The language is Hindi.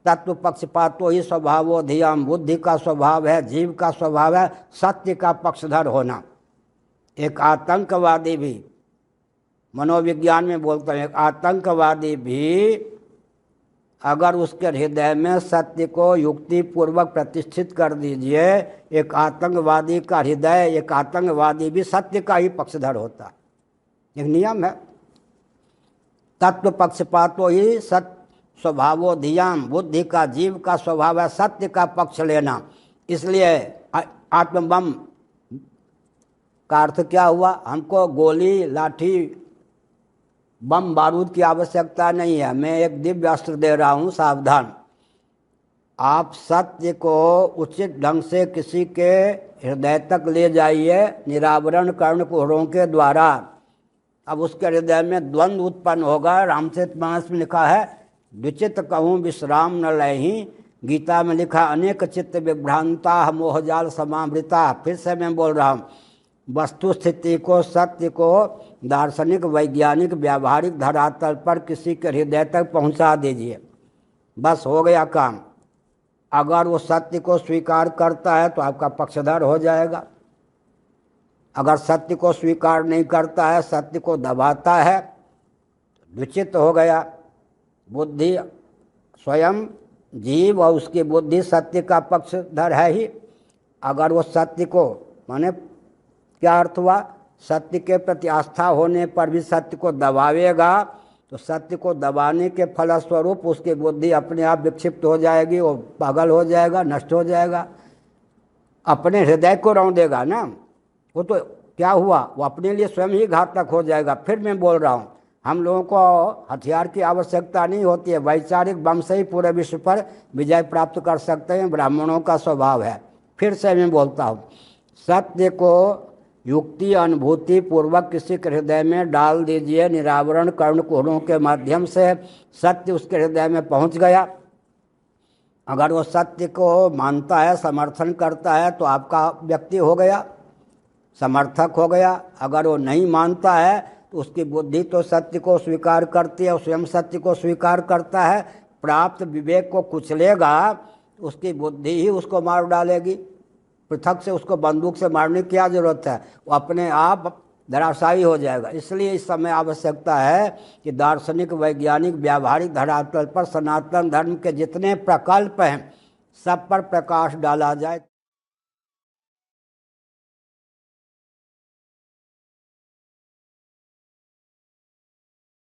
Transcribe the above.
तत्व पक्षपातो ही स्वभावो धियाम, बुद्धि का स्वभाव है, जीव का स्वभाव है सत्य का पक्षधर होना। एक आतंकवादी भी, मनोविज्ञान में बोलते हैं, एक आतंकवादी भी अगर उसके हृदय में सत्य को युक्ति पूर्वक प्रतिष्ठित कर दीजिए, एक आतंकवादी का हृदय, एक आतंकवादी भी सत्य का ही पक्षधर होता है। एक नियम है, तत्व पक्षपातो ही सत्य स्वभावो धियाम, बुद्धि का, जीव का स्वभाव है सत्य का पक्ष लेना। इसलिए आत्मबम का अर्थ क्या हुआ? हमको गोली, लाठी, बम बारूद की आवश्यकता नहीं है। मैं एक दिव्य अस्त्र दे रहा हूँ, सावधान। आप सत्य को उचित ढंग से किसी के हृदय तक ले जाइए निरावरण कर्णकुहरों के द्वारा। अब उसके हृदय में द्वंद्व उत्पन्न होगा। रामचरितमानस में लिखा है, द्विचित कहूँ विश्राम न लही। गीता में लिखा, अनेक चित्त विभ्रांता मोहजाल समावृता। फिर से मैं बोल रहा हूँ, वस्तु स्थिति को, सत्य को दार्शनिक, वैज्ञानिक, व्यावहारिक धरातल पर किसी के हृदय तक पहुंचा दीजिए, बस हो गया काम। अगर वो सत्य को स्वीकार करता है तो आपका पक्षधर हो जाएगा। अगर सत्य को स्वीकार नहीं करता है, सत्य को दबाता है, द्विचित हो गया। बुद्धि स्वयं जीव और उसकी बुद्धि सत्य का पक्षधर है ही। अगर वो सत्य को, माने क्या अर्थ हुआ? सत्य के प्रति आस्था होने पर भी सत्य को दबावेगा तो सत्य को दबाने के फलस्वरूप उसकी बुद्धि अपने आप विक्षिप्त हो जाएगी, वो पागल हो जाएगा, नष्ट हो जाएगा, अपने हृदय को रौंदेगा ना। वो तो क्या हुआ? वो अपने लिए स्वयं ही घातक हो जाएगा। फिर मैं बोल रहा हूँ, हम लोगों को हथियार की आवश्यकता नहीं होती है, वैचारिक बम से ही पूरे विश्व पर विजय प्राप्त कर सकते हैं, ब्राह्मणों का स्वभाव है। फिर से मैं बोलता हूँ, सत्य को युक्ति अनुभूति पूर्वक किसी के हृदय में डाल दीजिए निरावरण कर्णकुहरों के माध्यम से। सत्य उसके हृदय में पहुंच गया। अगर वो सत्य को मानता है, समर्थन करता है, तो आपका व्यक्ति हो गया, समर्थक हो गया। अगर वो नहीं मानता है तो उसकी बुद्धि तो सत्य को स्वीकार करती है, स्वयं सत्य को स्वीकार करता है, प्राप्त विवेक को कुचलेगा, उसकी बुद्धि ही उसको मार डालेगी। पृथक से उसको बंदूक से मारने की क्या जरूरत है? वो अपने आप धराशायी हो जाएगा। इसलिए इस समय आवश्यकता है कि दार्शनिक, वैज्ञानिक, व्यावहारिक धरातल पर सनातन धर्म के जितने प्रकल्प हैं सब पर प्रकाश डाला जाए।